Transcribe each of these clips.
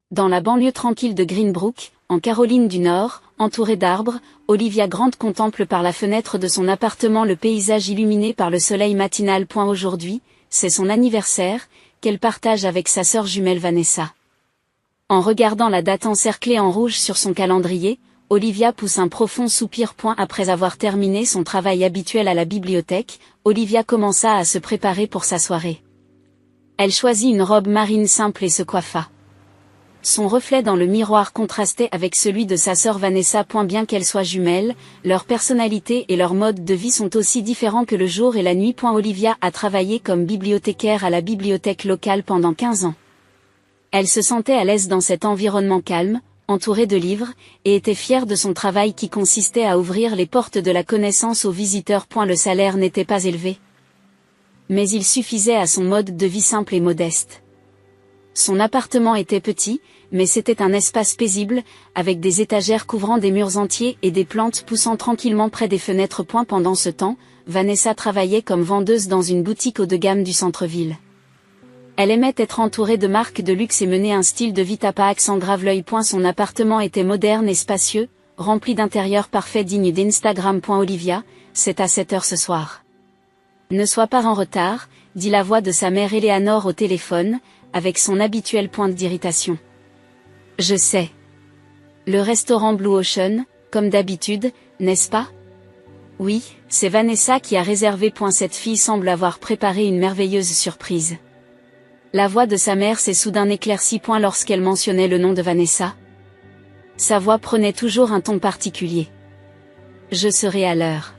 Dans la banlieue tranquille de Greenbrook, en Caroline du Nord, entourée d'arbres, Olivia Grant contemple par la fenêtre de son appartement le paysage illuminé par le soleil matinal. Aujourd'hui, c'est son anniversaire, qu'elle partage avec sa sœur jumelle Vanessa. En regardant la date encerclée en rouge sur son calendrier, Olivia pousse un profond soupir. Après avoir terminé son travail habituel à la bibliothèque, Olivia commença à se préparer pour sa soirée. Elle choisit une robe marine simple et se coiffa. Son reflet dans le miroir contrastait avec celui de sa sœur Vanessa. Bien qu'elles soient jumelles, leur personnalité et leur mode de vie sont aussi différents que le jour et la nuit. Olivia a travaillé comme bibliothécaire à la bibliothèque locale pendant 15 ans. Elle se sentait à l'aise dans cet environnement calme, entourée de livres, et était fière de son travail qui consistait à ouvrir les portes de la connaissance aux visiteurs. Le salaire n'était pas élevé, mais il suffisait à son mode de vie simple et modeste. Son appartement était petit, mais c'était un espace paisible, avec des étagères couvrant des murs entiers et des plantes poussant tranquillement près des fenêtres. Pendant ce temps, Vanessa travaillait comme vendeuse dans une boutique haut de gamme du centre-ville. Elle aimait être entourée de marques de luxe et menait un style de vie tape à accent grave l'œil. Son appartement était moderne et spacieux, rempli d'intérieurs parfaits dignes d'Instagram. Olivia, c'est à 7 heures ce soir. Ne sois pas en retard, dit la voix de sa mère Eleanor au téléphone, avec son habituelle pointe d'irritation. Je sais. Le restaurant Blue Ocean, comme d'habitude, n'est-ce pas? Oui, c'est Vanessa qui a réservé. Cette fille semble avoir préparé une merveilleuse surprise. La voix de sa mère s'est soudain éclaircie. Lorsqu'elle mentionnait le nom de Vanessa. Sa voix prenait toujours un ton particulier. Je serai à l'heure.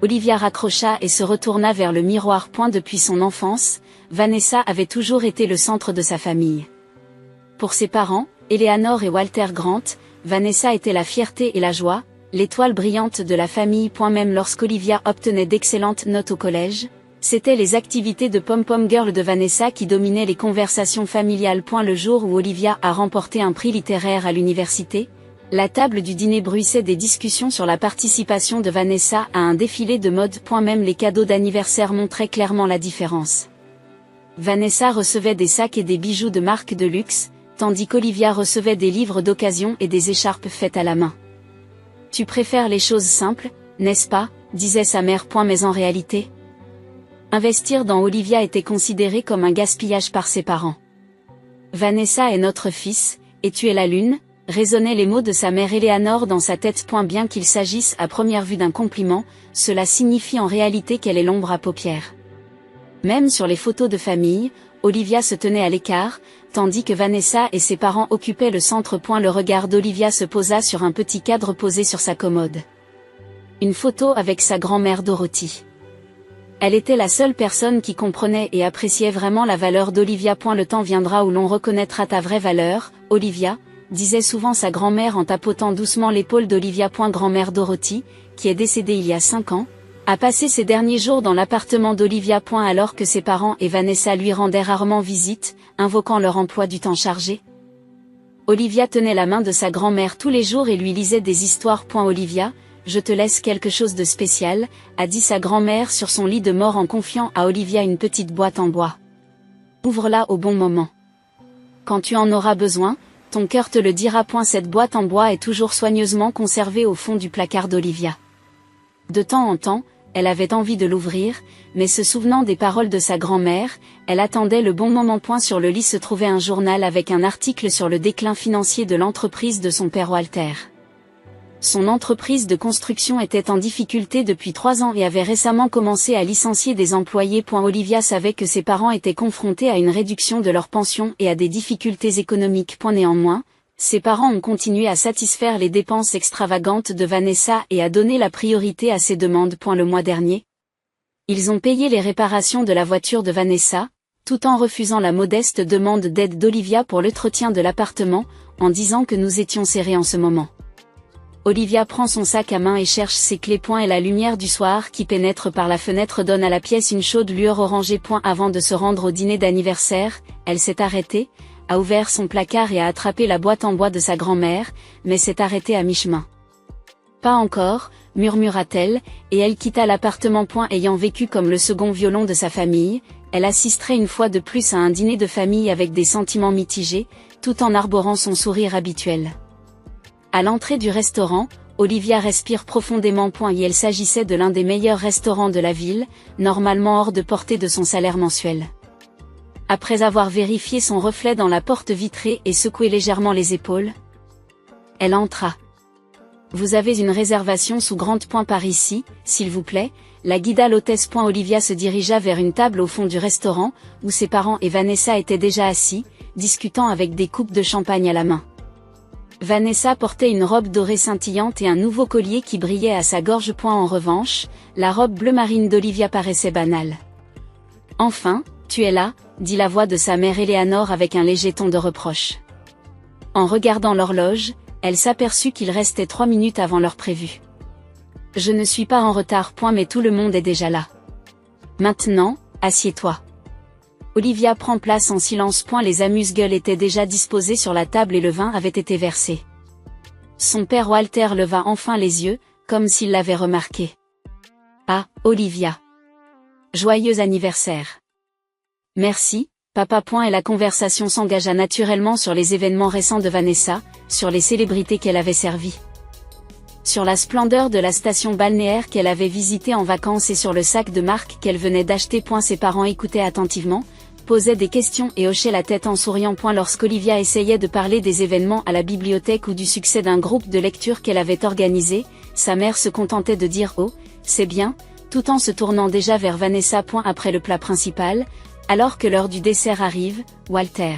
Olivia raccrocha et se retourna vers le miroir. Depuis son enfance, Vanessa avait toujours été le centre de sa famille. Pour ses parents, Eleanor et Walter Grant, Vanessa était la fierté et la joie, l'étoile brillante de la famille. Même lorsqu'Olivia obtenait d'excellentes notes au collège, c'étaient les activités de pom-pom girl de Vanessa qui dominaient les conversations familiales. Le jour où Olivia a remporté un prix littéraire à l'université, la table du dîner bruissait des discussions sur la participation de Vanessa à un défilé de mode. Même les cadeaux d'anniversaire montraient clairement la différence. Vanessa recevait des sacs et des bijoux de marque de luxe, tandis qu'Olivia recevait des livres d'occasion et des écharpes faites à la main. Tu préfères les choses simples, n'est-ce pas, disait sa mère. Mais en réalité, investir dans Olivia était considéré comme un gaspillage par ses parents. Vanessa est notre fils, et tu es la lune, résonnaient les mots de sa mère Eleanor dans sa tête. Bien qu'il s'agisse à première vue d'un compliment, cela signifie en réalité qu'elle est l'ombre à paupières. Même sur les photos de famille, Olivia se tenait à l'écart, tandis que Vanessa et ses parents occupaient le centre. Le regard d'Olivia se posa sur un petit cadre posé sur sa commode. Une photo avec sa grand-mère Dorothy. Elle était la seule personne qui comprenait et appréciait vraiment la valeur d'Olivia. Le temps viendra où l'on reconnaîtra ta vraie valeur, Olivia, disait souvent sa grand-mère en tapotant doucement l'épaule d'Olivia. Grand-mère Dorothy, qui est décédée il y a 5 ans, a passé ses derniers jours dans l'appartement d'Olivia. Alors que ses parents et Vanessa lui rendaient rarement visite, invoquant leur emploi du temps chargé. Olivia tenait la main de sa grand-mère tous les jours et lui lisait des histoires. Olivia, je te laisse quelque chose de spécial, a dit sa grand-mère sur son lit de mort en confiant à Olivia une petite boîte en bois. Ouvre-la au bon moment. Quand tu en auras besoin, ton cœur te le dira. Cette boîte en bois est toujours soigneusement conservée au fond du placard d'Olivia. De temps en temps, elle avait envie de l'ouvrir, mais se souvenant des paroles de sa grand-mère, elle attendait le bon moment. Sur le lit se trouvait un journal avec un article sur le déclin financier de l'entreprise de son père Walter. Son entreprise de construction était en difficulté depuis 3 ans et avait récemment commencé à licencier des employés. Olivia savait que ses parents étaient confrontés à une réduction de leur pension et à des difficultés économiques. Néanmoins, ses parents ont continué à satisfaire les dépenses extravagantes de Vanessa et à donner la priorité à ses demandes. Le mois dernier, ils ont payé les réparations de la voiture de Vanessa, tout en refusant la modeste demande d'aide d'Olivia pour l'entretien de l'appartement, en disant que nous étions serrés en ce moment. Olivia prend son sac à main et cherche ses clés. Et la lumière du soir qui pénètre par la fenêtre donne à la pièce une chaude lueur orangée. Avant de se rendre au dîner d'anniversaire, elle s'est arrêtée, a ouvert son placard et a attrapé la boîte en bois de sa grand-mère, mais s'est arrêtée à mi-chemin. Pas encore, murmura-t-elle, et elle quitta l'appartement. Ayant vécu comme le second violon de sa famille, elle assisterait une fois de plus à un dîner de famille avec des sentiments mitigés, tout en arborant son sourire habituel. À l'entrée du restaurant, Olivia respire profondément. Et il s'agissait de l'un des meilleurs restaurants de la ville, normalement hors de portée de son salaire mensuel. Après avoir vérifié son reflet dans la porte vitrée et secoué légèrement les épaules, elle entra. Vous avez une réservation sous grande par ici, s'il vous plaît, la guida l'hôtesse. Olivia se dirigea vers une table au fond du restaurant, où ses parents et Vanessa étaient déjà assis, discutant avec des coupes de champagne à la main. Vanessa portait une robe dorée scintillante et un nouveau collier qui brillait à sa gorge. En revanche, la robe bleu marine d'Olivia paraissait banale. « Enfin, tu es là », dit la voix de sa mère Eleanor avec un léger ton de reproche. En regardant l'horloge, elle s'aperçut qu'il restait 3 minutes avant l'heure prévue. « Je ne suis pas en retard. Mais tout le monde est déjà là. Maintenant, assieds-toi. » Olivia prend place en silence. Les amuse-gueules étaient déjà disposées sur la table et le vin avait été versé. Son père Walter leva enfin les yeux, comme s'il l'avait remarqué. « Ah, Olivia. Joyeux anniversaire. » « Merci, papa. » Et la conversation s'engagea naturellement sur les événements récents de Vanessa, sur les célébrités qu'elle avait servies, sur la splendeur de la station balnéaire qu'elle avait visitée en vacances et sur le sac de marque qu'elle venait d'acheter. Ses parents écoutaient attentivement, posaient des questions et hochaient la tête en souriant. Lorsqu'Olivia essayait de parler des événements à la bibliothèque ou du succès d'un groupe de lecture qu'elle avait organisé, sa mère se contentait de dire « Oh, c'est bien », tout en se tournant déjà vers Vanessa. Après le plat principal, alors que l'heure du dessert arrive, Walter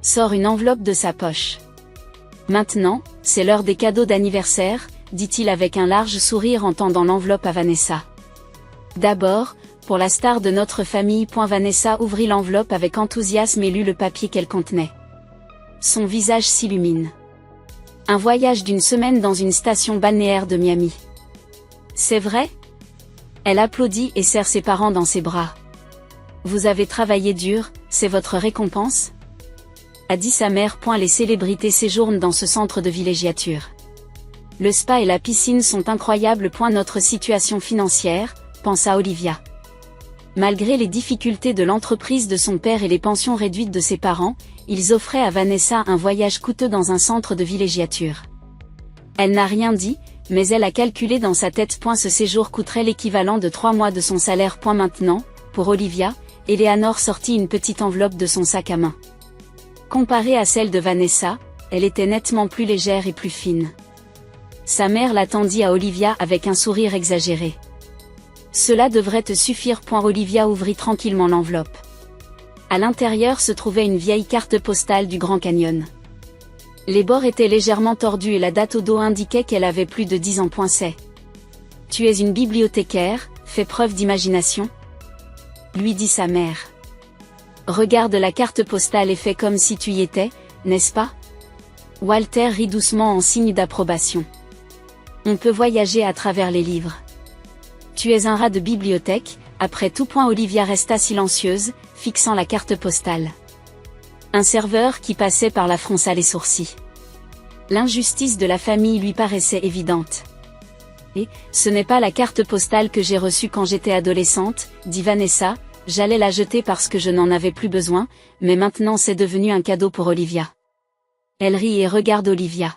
sort une enveloppe de sa poche. « Maintenant, c'est l'heure des cadeaux d'anniversaire », dit-il avec un large sourire en tendant l'enveloppe à Vanessa. « D'abord, pour la star de notre famille. » Vanessa ouvrit l'enveloppe avec enthousiasme et lut le papier qu'elle contenait. Son visage s'illumine. Un voyage d'1 semaine dans une station balnéaire de Miami. C'est vrai ? Elle applaudit et serre ses parents dans ses bras. Vous avez travaillé dur, c'est votre récompense ? A dit sa mère. Les célébrités séjournent dans ce centre de villégiature. Le spa et la piscine sont incroyables. Notre situation financière, pensa Olivia. Malgré les difficultés de l'entreprise de son père et les pensions réduites de ses parents, ils offraient à Vanessa un voyage coûteux dans un centre de villégiature. Elle n'a rien dit, mais elle a calculé dans sa tête. Ce séjour coûterait l'équivalent de 3 mois de son salaire. Maintenant, pour Olivia, Eleanor sortit une petite enveloppe de son sac à main. Comparée à celle de Vanessa, elle était nettement plus légère et plus fine. Sa mère la tendit à Olivia avec un sourire exagéré. Cela devrait te suffire. Olivia ouvrit tranquillement l'enveloppe. À l'intérieur se trouvait une vieille carte postale du Grand Canyon. Les bords étaient légèrement tordus et la date au dos indiquait qu'elle avait plus de 10 ans. C'est. Tu es une bibliothécaire, fais preuve d'imagination, lui dit sa mère. Regarde la carte postale et fais comme si tu y étais, n'est-ce pas ? Walter rit doucement en signe d'approbation. On peut voyager à travers les livres. Tu es un rat de bibliothèque, après tout. Olivia resta silencieuse, fixant la carte postale. Un serveur qui passait par la fronça les sourcils. L'injustice de la famille lui paraissait évidente. Et, ce n'est pas la carte postale que j'ai reçue quand j'étais adolescente, dit Vanessa, j'allais la jeter parce que je n'en avais plus besoin, mais maintenant c'est devenu un cadeau pour Olivia. Elle rit et regarde Olivia.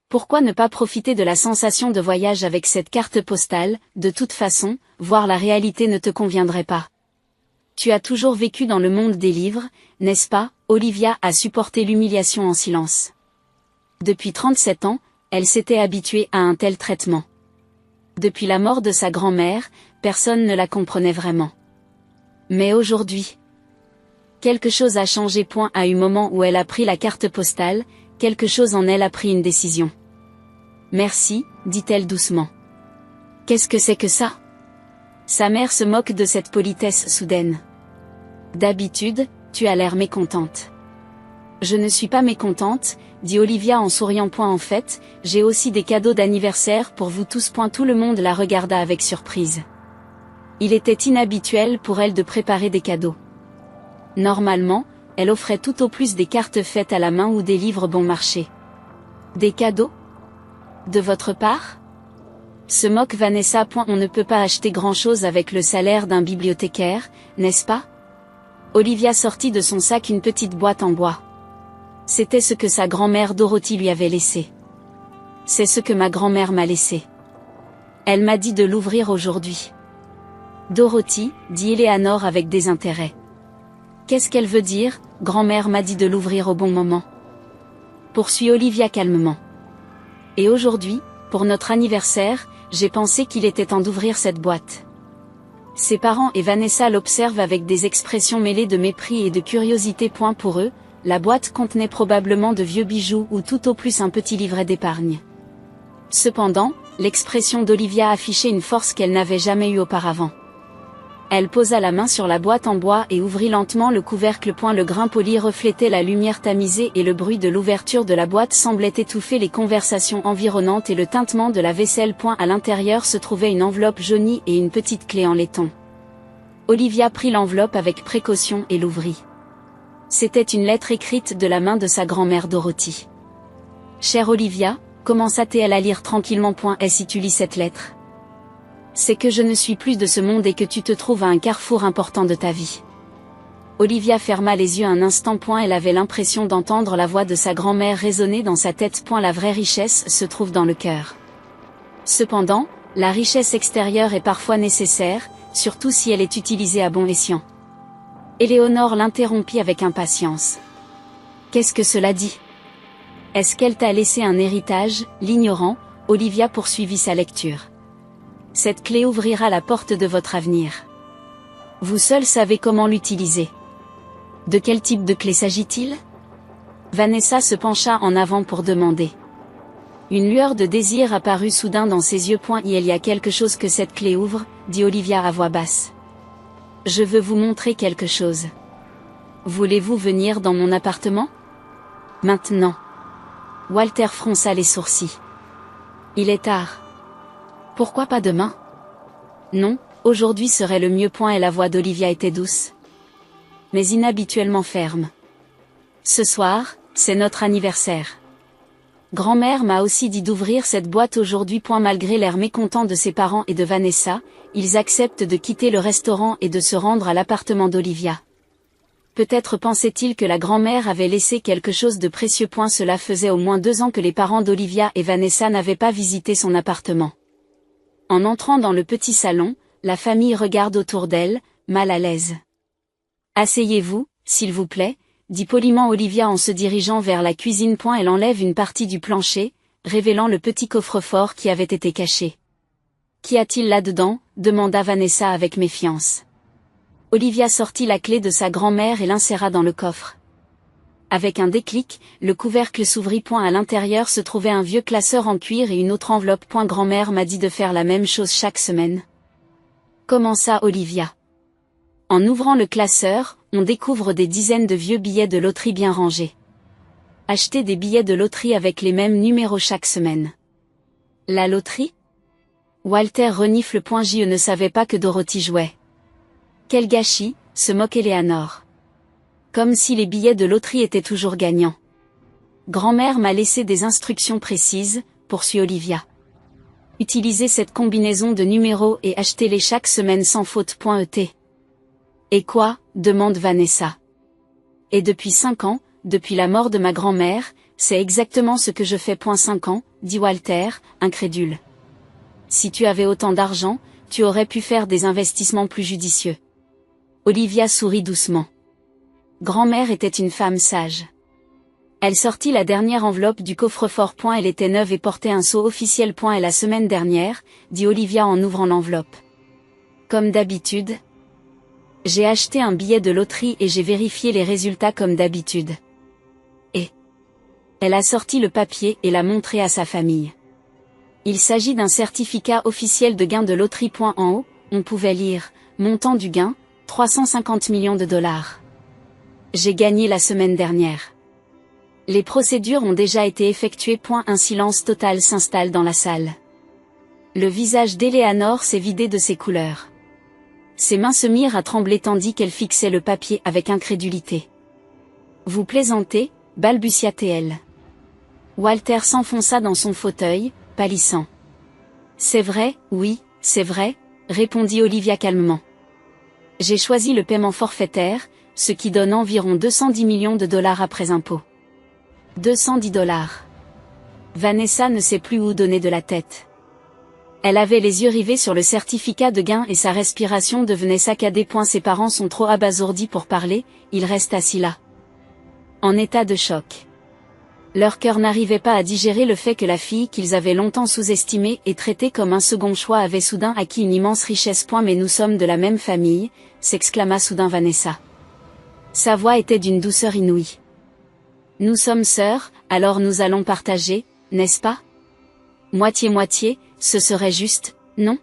Pourquoi ne pas profiter de la sensation de voyage avec cette carte postale ? De toute façon, voir la réalité ne te conviendrait pas. Tu as toujours vécu dans le monde des livres, n'est-ce pas ? Olivia a supporté l'humiliation en silence. Depuis 37 ans, elle s'était habituée à un tel traitement. Depuis la mort de sa grand-mère, personne ne la comprenait vraiment. Mais aujourd'hui, quelque chose a changé. À un moment où elle a pris la carte postale, quelque chose en elle a pris une décision. Merci, dit-elle doucement. Qu'est-ce que c'est que ça ? Sa mère se moque de cette politesse soudaine. D'habitude, tu as l'air mécontente. Je ne suis pas mécontente, dit Olivia en souriant. En fait, j'ai aussi des cadeaux d'anniversaire pour vous tous. Tout le monde la regarda avec surprise. Il était inhabituel pour elle de préparer des cadeaux. Normalement, elle offrait tout au plus des cartes faites à la main ou des livres bon marché. Des cadeaux ? De votre part ? Se moque Vanessa. On ne peut pas acheter grand-chose avec le salaire d'un bibliothécaire, n'est-ce pas? Olivia sortit de son sac une petite boîte en bois. C'était ce que sa grand-mère Dorothy lui avait laissé. C'est ce que ma grand-mère m'a laissé. Elle m'a dit de l'ouvrir aujourd'hui. Dorothy, dit Eleanor avec désintérêt. Qu'est-ce qu'elle veut dire? Grand-mère m'a dit de l'ouvrir au bon moment. Poursuit Olivia calmement. Et aujourd'hui, pour notre anniversaire, j'ai pensé qu'il était temps d'ouvrir cette boîte. Ses parents et Vanessa l'observent avec des expressions mêlées de mépris et de curiosité. Pour eux, la boîte contenait probablement de vieux bijoux ou tout au plus un petit livret d'épargne. Cependant, l'expression d'Olivia affichait une force qu'elle n'avait jamais eue auparavant. Elle posa la main sur la boîte en bois et ouvrit lentement le couvercle. Le grain poli reflétait la lumière tamisée et le bruit de l'ouverture de la boîte semblait étouffer les conversations environnantes et le tintement de la vaisselle. À l'intérieur se trouvait une enveloppe jaunie et une petite clé en laiton. Olivia prit l'enveloppe avec précaution et l'ouvrit. C'était une lettre écrite de la main de sa grand-mère Dorothy. Chère Olivia, commença-t-elle à lire tranquillement. Si tu lis cette lettre, c'est que je ne suis plus de ce monde et que tu te trouves à un carrefour important de ta vie. Olivia ferma les yeux un instant. Elle avait l'impression d'entendre la voix de sa grand-mère résonner dans sa tête. La vraie richesse se trouve dans le cœur. Cependant, la richesse extérieure est parfois nécessaire, surtout si elle est utilisée à bon escient. Éléonore l'interrompit avec impatience. Qu'est-ce que cela dit? Est-ce qu'elle t'a laissé un héritage? L'ignorant, Olivia poursuivit sa lecture. Cette clé ouvrira la porte de votre avenir. Vous seul savez comment l'utiliser. De quel type de clé s'agit-il? Vanessa se pencha en avant pour demander. Une lueur de désir apparut soudain dans ses yeux. Il y a quelque chose que cette clé ouvre, dit Olivia à voix basse. Je veux vous montrer quelque chose. Voulez-vous venir dans mon appartement? Maintenant. Walter fronça les sourcils. Il est tard. Pourquoi pas demain? Non, aujourd'hui serait le mieux. Et la voix d'Olivia était douce, mais inhabituellement ferme. Ce soir, c'est notre anniversaire. Grand-mère m'a aussi dit d'ouvrir cette boîte aujourd'hui. Malgré l'air mécontent de ses parents et de Vanessa, ils acceptent de quitter le restaurant et de se rendre à l'appartement d'Olivia. Peut-être pensait-il que la grand-mère avait laissé quelque chose de précieux. Cela faisait au moins 2 ans que les parents d'Olivia et Vanessa n'avaient pas visité son appartement. En entrant dans le petit salon, la famille regarde autour d'elle, mal à l'aise. Asseyez-vous, s'il vous plaît, dit poliment Olivia en se dirigeant vers la cuisine. Elle enlève une partie du plancher, révélant le petit coffre-fort qui avait été caché. Qu'y a-t-il là-dedans? Demanda Vanessa avec méfiance. Olivia sortit la clé de sa grand-mère et l'inséra dans le coffre. Avec un déclic, le couvercle s'ouvrit. À l'intérieur se trouvait un vieux classeur en cuir et une autre enveloppe. Grand-mère m'a dit de faire la même chose chaque semaine. Commença Olivia. En ouvrant le classeur, on découvre des dizaines de vieux billets de loterie bien rangés. Acheter des billets de loterie avec les mêmes numéros chaque semaine. La loterie? Walter renifle. Je ne savais pas que Dorothy jouait. Quel gâchis, se moque Eleanor. Comme si les billets de loterie étaient toujours gagnants. Grand-mère m'a laissé des instructions précises, poursuit Olivia. Utilisez cette combinaison de numéros et achetez-les chaque semaine sans faute. Et quoi? Demande Vanessa. Et depuis 5 ans, depuis la mort de ma grand-mère, c'est exactement ce que je fais. 5 ans, dit Walter, incrédule. Si tu avais autant d'argent, tu aurais pu faire des investissements plus judicieux. Olivia sourit doucement. Grand-mère était une femme sage. Elle sortit la dernière enveloppe du coffre-fort. Elle était neuve et portait un sceau officiel. Et la semaine dernière, dit Olivia en ouvrant l'enveloppe. Comme d'habitude. J'ai acheté un billet de loterie et j'ai vérifié les résultats comme d'habitude. Et elle a sorti le papier et l'a montré à sa famille. Il s'agit d'un certificat officiel de gain de loterie. En haut, on pouvait lire, montant du gain, 350 millions de dollars. J'ai gagné la semaine dernière. Les procédures ont déjà été effectuées. Un silence total s'installe dans la salle. Le visage d'Eleanor s'est vidé de ses couleurs. Ses mains se mirent à trembler tandis qu'elle fixait le papier avec incrédulité. Vous plaisantez, balbutia-t-elle. Walter s'enfonça dans son fauteuil, pâlissant. C'est vrai, oui, c'est vrai, répondit Olivia calmement. J'ai choisi le paiement forfaitaire, ce qui donne environ 210 millions de dollars après impôt. 210 dollars. Vanessa ne sait plus où donner de la tête. Elle avait les yeux rivés sur le certificat de gain et sa respiration devenait saccadée. Ses parents sont trop abasourdis pour parler, ils restent assis là. En état de choc. Leur cœur n'arrivait pas à digérer le fait que la fille qu'ils avaient longtemps sous-estimée et traitée comme un second choix avait soudain acquis une immense richesse. Mais nous sommes de la même famille, s'exclama soudain Vanessa. Sa voix était d'une douceur inouïe. Nous sommes sœurs, alors nous allons partager, n'est-ce pas? Moitié-moitié, ce serait juste, non?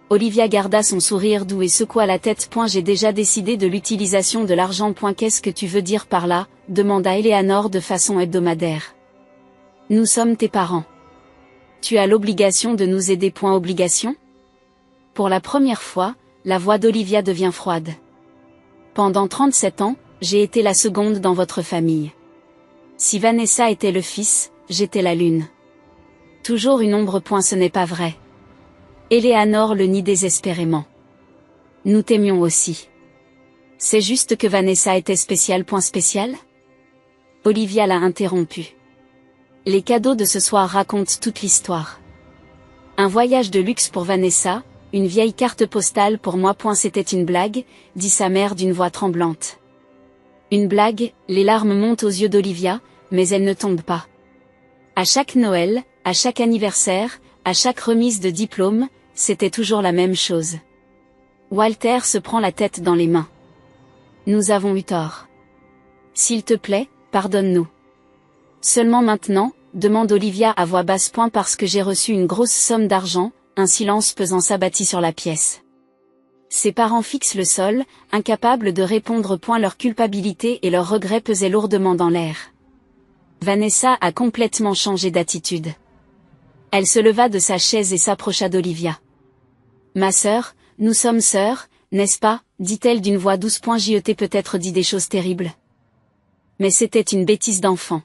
Olivia garda son sourire doux et secoua la tête. J'ai déjà décidé de l'utilisation de l'argent. Qu'est-ce que tu veux dire par là? Demanda Eleanor de façon hebdomadaire. Nous sommes tes parents. Tu as l'obligation de nous aider. Obligation? Pour la première fois, la voix d'Olivia devient froide. Pendant 37 ans, j'ai été la seconde dans votre famille. Si Vanessa était le fils, j'étais la lune. Toujours une ombre. Ce n'est pas vrai. Eleanor le nie désespérément. Nous t'aimions aussi. C'est juste que Vanessa était spéciale. Spéciale? Olivia l'a interrompu. Les cadeaux de ce soir racontent toute l'histoire. Un voyage de luxe pour Vanessa, une vieille carte postale pour moi. C'était une blague, dit sa mère d'une voix tremblante. Une blague, les larmes montent aux yeux d'Olivia, mais elles ne tombent pas. À chaque Noël, à chaque anniversaire, à chaque remise de diplôme, c'était toujours la même chose. Walter se prend la tête dans les mains. Nous avons eu tort. S'il te plaît, pardonne-nous. Seulement maintenant, demande Olivia à voix basse. Parce que j'ai reçu une grosse somme d'argent. Un silence pesant s'abattit sur la pièce. Ses parents fixent le sol, incapables de répondre. Leur culpabilité et leur regret pesaient lourdement dans l'air. Vanessa a complètement changé d'attitude. Elle se leva de sa chaise et s'approcha d'Olivia. Ma sœur, nous sommes sœurs, n'est-ce pas, dit-elle d'une voix douce. J'ai peut-être dit des choses terribles. Mais c'était une bêtise d'enfant.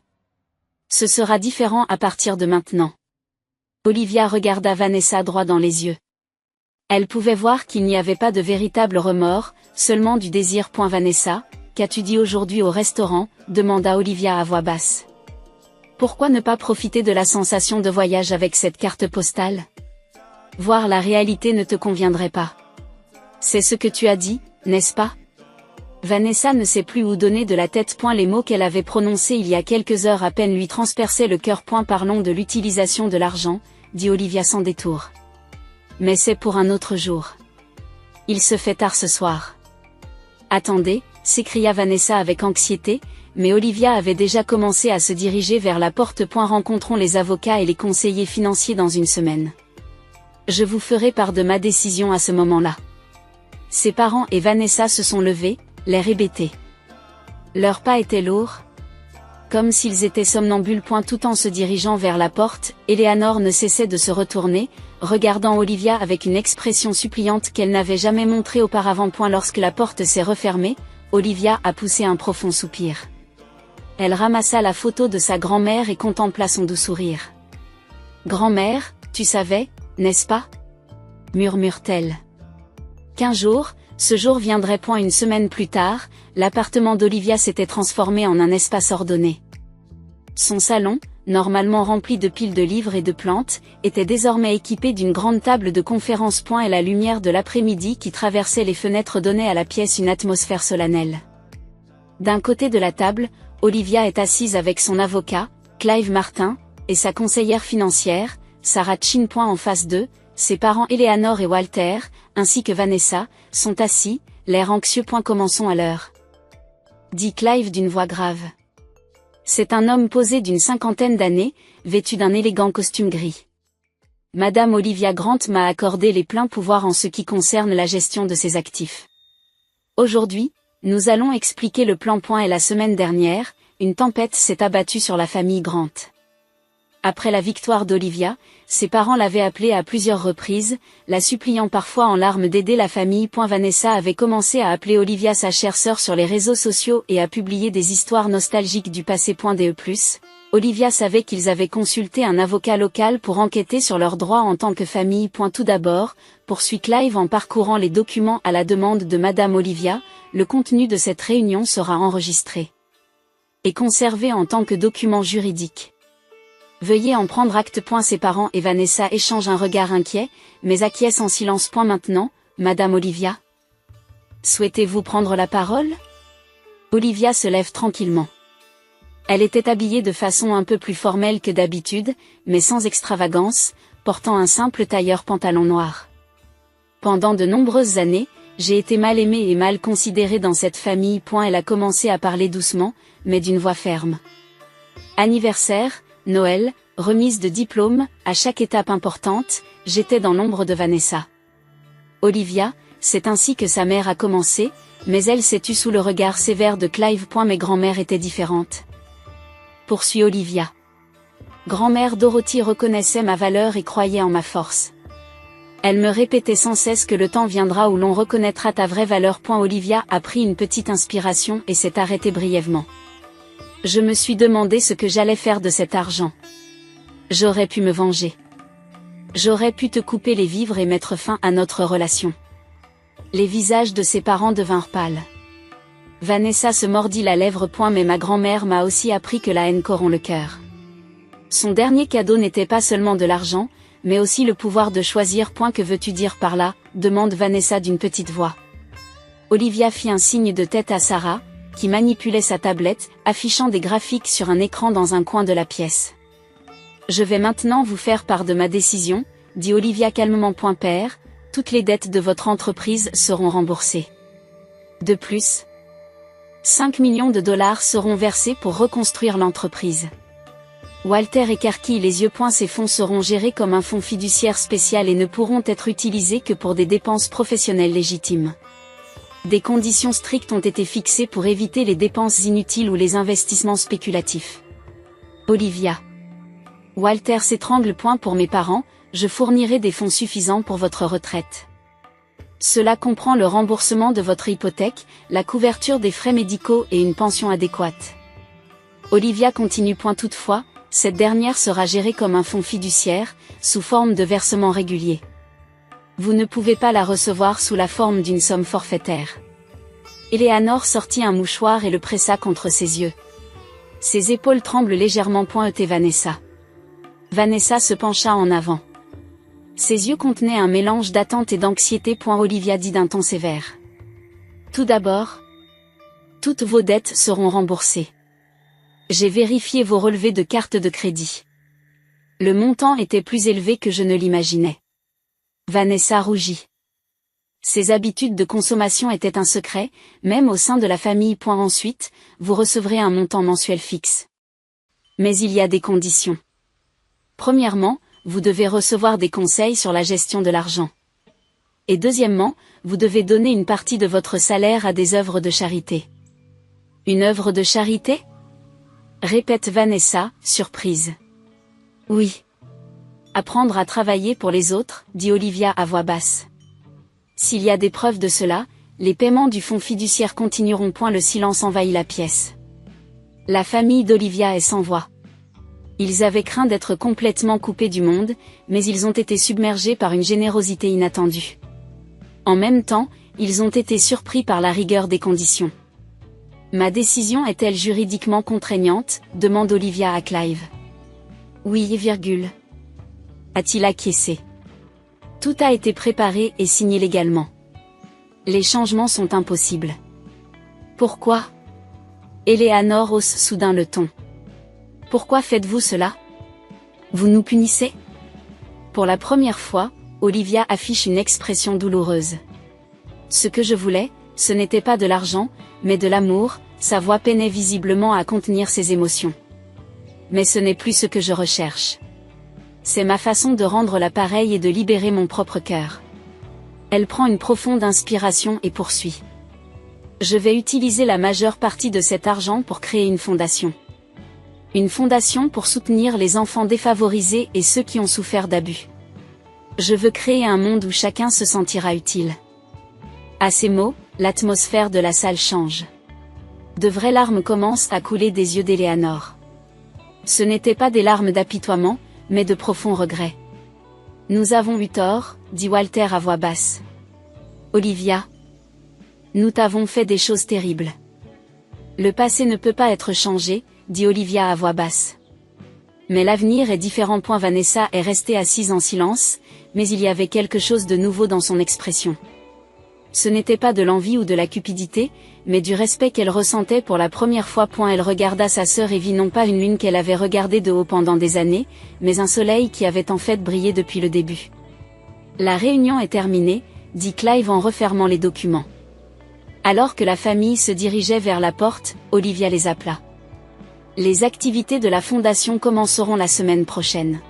Ce sera différent à partir de maintenant. Olivia regarda Vanessa droit dans les yeux. Elle pouvait voir qu'il n'y avait pas de véritable remords, seulement du désir. Vanessa, qu'as-tu dit aujourd'hui au restaurant? Demanda Olivia à voix basse. Pourquoi ne pas profiter de la sensation de voyage avec cette carte postale? Voir la réalité ne te conviendrait pas. C'est ce que tu as dit, n'est-ce pas? Vanessa ne sait plus où donner de la tête. Les mots qu'elle avait prononcés il y a quelques heures à peine lui transperçaient le cœur. Parlons de l'utilisation de l'argent, dit Olivia sans détour. Mais c'est pour un autre jour. Il se fait tard ce soir. Attendez, s'écria Vanessa avec anxiété, mais Olivia avait déjà commencé à se diriger vers la porte. Rencontrons les avocats et les conseillers financiers dans une semaine. Je vous ferai part de ma décision à ce moment-là. Ses parents et Vanessa se sont levés, l'air hébété. Leurs pas étaient lourds, comme s'ils étaient somnambules. Tout en se dirigeant vers la porte, Eleanor ne cessait de se retourner, regardant Olivia avec une expression suppliante qu'elle n'avait jamais montrée auparavant. Lorsque la porte s'est refermée, Olivia a poussé un profond soupir. Elle ramassa la photo de sa grand-mère et contempla son doux sourire. Grand-mère, tu savais, n'est-ce pas? Murmure-t-elle. Qu'un jour, ce jour viendrait. Une semaine plus tard, l'appartement d'Olivia s'était transformé en un espace ordonné. Son salon, normalement rempli de piles de livres et de plantes, était désormais équipé d'une grande table de conférence. Et la lumière de l'après-midi qui traversait les fenêtres donnait à la pièce une atmosphère solennelle. D'un côté de la table, Olivia est assise avec son avocat, Clive Martin, et sa conseillère financière, Sarah Chin. En face d'eux, ses parents Eleanor et Walter, ainsi que Vanessa, sont assis, l'air anxieux. Commençons à l'heure, dit Clive d'une voix grave. C'est un homme posé d'une cinquantaine d'années, vêtu d'un élégant costume gris. Madame Olivia Grant m'a accordé les pleins pouvoirs en ce qui concerne la gestion de ses actifs. Aujourd'hui, nous allons expliquer le plan. Et la semaine dernière, une tempête s'est abattue sur la famille Grant. Après la victoire d'Olivia, ses parents l'avaient appelée à plusieurs reprises, la suppliant parfois en larmes d'aider la famille. Vanessa avait commencé à appeler Olivia sa chère sœur sur les réseaux sociaux et à publier des histoires nostalgiques du passé. Olivia savait qu'ils avaient consulté un avocat local pour enquêter sur leurs droits en tant que famille. Tout d'abord, poursuit Clive en parcourant les documents à la demande de Madame Olivia, le contenu de cette réunion sera enregistré et conservé en tant que document juridique. Veuillez en prendre acte. Ses parents et Vanessa échangent un regard inquiet, mais acquiescent en silence. Maintenant, Madame Olivia, souhaitez-vous prendre la parole? Olivia se lève tranquillement. Elle était habillée de façon un peu plus formelle que d'habitude, mais sans extravagance, portant un simple tailleur pantalon noir. Pendant de nombreuses années, j'ai été mal aimée et mal considérée dans cette famille. Elle a commencé à parler doucement, mais d'une voix ferme. Anniversaire, Noël, remise de diplôme, à chaque étape importante, j'étais dans l'ombre de Vanessa. Olivia, c'est ainsi que sa mère a commencé, mais elle s'est tue sous le regard sévère de Clive. Mes grands-mères étaient différentes. Poursuit Olivia. Grand-mère Dorothy reconnaissait ma valeur et croyait en ma force. Elle me répétait sans cesse que le temps viendra où l'on reconnaîtra ta vraie valeur. Olivia a pris une petite inspiration et s'est arrêtée brièvement. Je me suis demandé ce que j'allais faire de cet argent. J'aurais pu me venger. J'aurais pu te couper les vivres et mettre fin à notre relation. Les visages de ses parents devinrent pâles. Vanessa se mordit la lèvre. Mais ma grand-mère m'a aussi appris que la haine corrompt le cœur. Son dernier cadeau n'était pas seulement de l'argent, mais aussi le pouvoir de choisir. Que veux-tu dire par là? Demande Vanessa d'une petite voix. Olivia fit un signe de tête à Sarah, qui manipulait sa tablette, affichant des graphiques sur un écran dans un coin de la pièce. Je vais maintenant vous faire part de ma décision, dit Olivia calmement. Père, toutes les dettes de votre entreprise seront remboursées. De plus, 5 millions de dollars seront versés pour reconstruire l'entreprise. Walter écarquille les yeux. Ces fonds seront gérés comme un fonds fiduciaire spécial et ne pourront être utilisés que pour des dépenses professionnelles légitimes. Des conditions strictes ont été fixées pour éviter les dépenses inutiles ou les investissements spéculatifs. Olivia. Walter s'étrangle. Pour mes parents, je fournirai des fonds suffisants pour votre retraite. Cela comprend le remboursement de votre hypothèque, la couverture des frais médicaux et une pension adéquate. Olivia continue. Toutefois, cette dernière sera gérée comme un fonds fiduciaire, sous forme de versements réguliers. Vous ne pouvez pas la recevoir sous la forme d'une somme forfaitaire. Eleanor sortit un mouchoir et le pressa contre ses yeux. Ses épaules tremblent légèrement. Vanessa. Vanessa se pencha en avant. Ses yeux contenaient un mélange d'attente et d'anxiété. Olivia dit d'un ton sévère. Tout d'abord, toutes vos dettes seront remboursées. J'ai vérifié vos relevés de carte de crédit. Le montant était plus élevé que je ne l'imaginais. Vanessa rougit. Ses habitudes de consommation étaient un secret, même au sein de la famille. Ensuite, vous recevrez un montant mensuel fixe. Mais il y a des conditions. Premièrement, vous devez recevoir des conseils sur la gestion de l'argent. Et deuxièmement, vous devez donner une partie de votre salaire à des œuvres de charité. Une œuvre de charité? Répète Vanessa, surprise. Oui. Apprendre à travailler pour les autres, dit Olivia à voix basse. S'il y a des preuves de cela, les paiements du fonds fiduciaire continueront. Le silence envahit la pièce. La famille d'Olivia est sans voix. Ils avaient craint d'être complètement coupés du monde, mais ils ont été submergés par une générosité inattendue. En même temps, ils ont été surpris par la rigueur des conditions. Ma décision est-elle juridiquement contraignante? Demande Olivia à Clive. Oui, a-t-il acquiescé. Tout a été préparé et signé légalement. Les changements sont impossibles. Pourquoi? Eleanor hausse soudain le ton. Pourquoi faites-vous cela? Vous nous punissez? Pour la première fois, Olivia affiche une expression douloureuse. Ce que je voulais, ce n'était pas de l'argent, mais de l'amour. Sa voix peinait visiblement à contenir ses émotions. Mais ce n'est plus ce que je recherche. C'est ma façon de rendre l'appareil et de libérer mon propre cœur. Elle prend une profonde inspiration et poursuit. Je vais utiliser la majeure partie de cet argent pour créer une fondation. Une fondation pour soutenir les enfants défavorisés et ceux qui ont souffert d'abus. Je veux créer un monde où chacun se sentira utile. À ces mots, l'atmosphère de la salle change. De vraies larmes commencent à couler des yeux d'Eleanor. Ce n'étaient pas des larmes d'apitoiement, mais de profonds regrets. Nous avons eu tort, dit Walter à voix basse. Olivia. Nous t'avons fait des choses terribles. Le passé ne peut pas être changé, dit Olivia à voix basse. Mais l'avenir est différent. Vanessa est restée assise en silence, mais il y avait quelque chose de nouveau dans son expression. Ce n'était pas de l'envie ou de la cupidité, mais du respect qu'elle ressentait pour la première fois. Elle regarda sa sœur et vit non pas une lune qu'elle avait regardée de haut pendant des années, mais un soleil qui avait en fait brillé depuis le début. La réunion est terminée, dit Clive en refermant les documents. Alors que la famille se dirigeait vers la porte, Olivia les appela. Les activités de la fondation commenceront la semaine prochaine.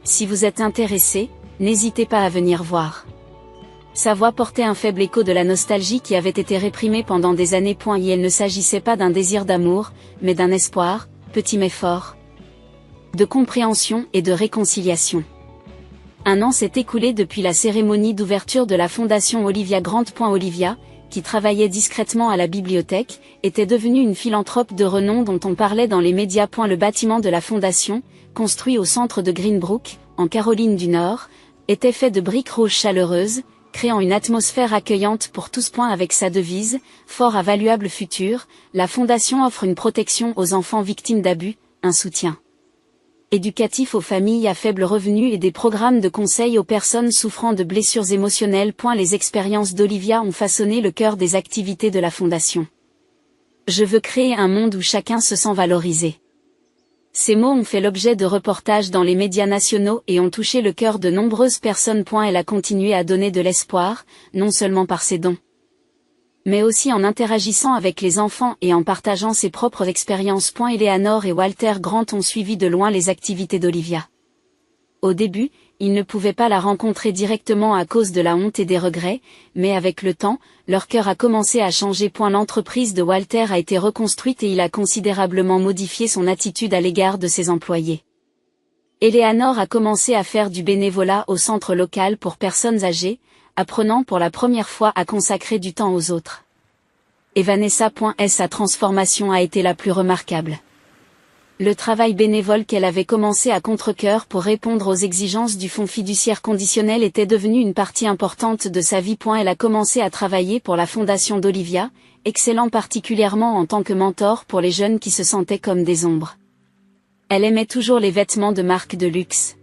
Si vous êtes intéressé, n'hésitez pas à venir voir. Sa voix portait un faible écho de la nostalgie qui avait été réprimée pendant des années. Et il ne s'agissait pas d'un désir d'amour, mais d'un espoir, petit mais fort, de compréhension et de réconciliation. Un an s'est écoulé depuis la cérémonie d'ouverture de la fondation Olivia Grant. Olivia, qui travaillait discrètement à la bibliothèque, était devenue une philanthrope de renom dont on parlait dans les médias. Le bâtiment de la fondation, construit au centre de Greenbrook, en Caroline du Nord, était fait de briques rouges chaleureuses, créant une atmosphère accueillante pour tous. Avec sa devise « Fort à valuable futur », la fondation offre une protection aux enfants victimes d'abus, un soutien éducatif aux familles à faible revenu et des programmes de conseil aux personnes souffrant de blessures émotionnelles. Les expériences d'Olivia ont façonné le cœur des activités de la fondation. Je veux créer un monde où chacun se sent valorisé. Ces mots ont fait l'objet de reportages dans les médias nationaux et ont touché le cœur de nombreuses personnes. Elle a continué à donner de l'espoir, non seulement par ses dons, mais aussi en interagissant avec les enfants et en partageant ses propres expériences. Eleanor et Walter Grant ont suivi de loin les activités d'Olivia. Au début, ils ne pouvaient pas la rencontrer directement à cause de la honte et des regrets, mais avec le temps, leur cœur a commencé à changer. L'entreprise de Walter a été reconstruite et il a considérablement modifié son attitude à l'égard de ses employés. Eleanor a commencé à faire du bénévolat au centre local pour personnes âgées, apprenant pour la première fois à consacrer du temps aux autres. Et Vanessa. Sa transformation a été la plus remarquable. Le travail bénévole qu'elle avait commencé à contre-cœur pour répondre aux exigences du fonds fiduciaire conditionnel était devenu une partie importante de sa vie. Elle a commencé à travailler pour la fondation d'Olivia, excellant particulièrement en tant que mentor pour les jeunes qui se sentaient comme des ombres. Elle aimait toujours les vêtements de marque de luxe.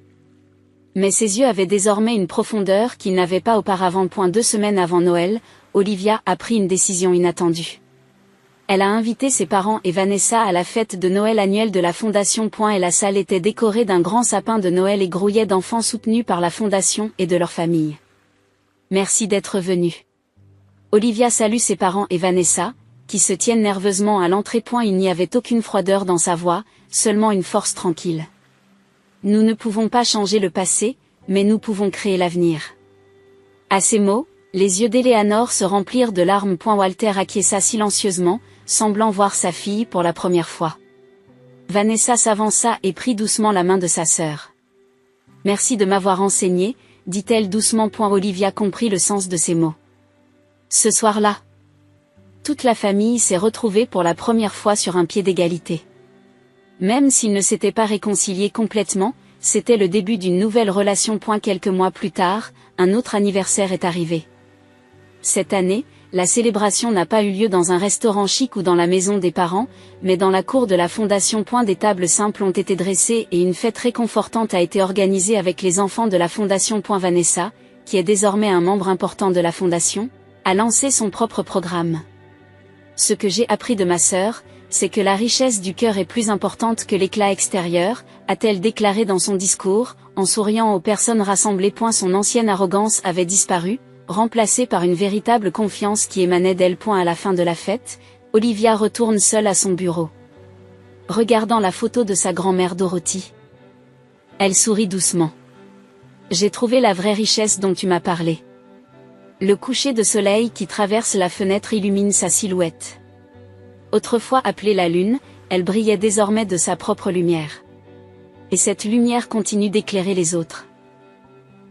Mais ses yeux avaient désormais une profondeur qu'ils n'avaient pas auparavant. 2 semaines avant Noël, Olivia a pris une décision inattendue. Elle a invité ses parents et Vanessa à la fête de Noël annuelle de la fondation. Et la salle était décorée d'un grand sapin de Noël et grouillait d'enfants soutenus par la fondation et de leurs familles. Merci d'être venus. Olivia salue ses parents et Vanessa, qui se tiennent nerveusement à l'entrée. Il n'y avait aucune froideur dans sa voix, seulement une force tranquille. Nous ne pouvons pas changer le passé, mais nous pouvons créer l'avenir. À ces mots, les yeux d'Eleanor se remplirent de larmes. Walter acquiesça silencieusement, semblant voir sa fille pour la première fois. Vanessa s'avança et prit doucement la main de sa sœur. Merci de m'avoir enseigné, dit-elle doucement. Olivia comprit le sens de ces mots. Ce soir-là, toute la famille s'est retrouvée pour la première fois sur un pied d'égalité. Même s'ils ne s'étaient pas réconciliés complètement, c'était le début d'une nouvelle relation. Quelques mois plus tard, un autre anniversaire est arrivé. Cette année, la célébration n'a pas eu lieu dans un restaurant chic ou dans la maison des parents, mais dans la cour de la fondation. Des tables simples ont été dressées et une fête réconfortante a été organisée avec les enfants de la fondation. Vanessa, qui est désormais un membre important de la fondation, a lancé son propre programme. Ce que j'ai appris de ma sœur, c'est que la richesse du cœur est plus importante que l'éclat extérieur, a-t-elle déclaré dans son discours, en souriant aux personnes rassemblées. Son ancienne arrogance avait disparu, remplacée par une véritable confiance qui émanait d'elle. À la fin de la fête, Olivia retourne seule à son bureau. Regardant la photo de sa grand-mère Dorothy, elle sourit doucement. J'ai trouvé la vraie richesse dont tu m'as parlé. Le coucher de soleil qui traverse la fenêtre illumine sa silhouette. Autrefois appelée la lune, elle brillait désormais de sa propre lumière. Et cette lumière continue d'éclairer les autres.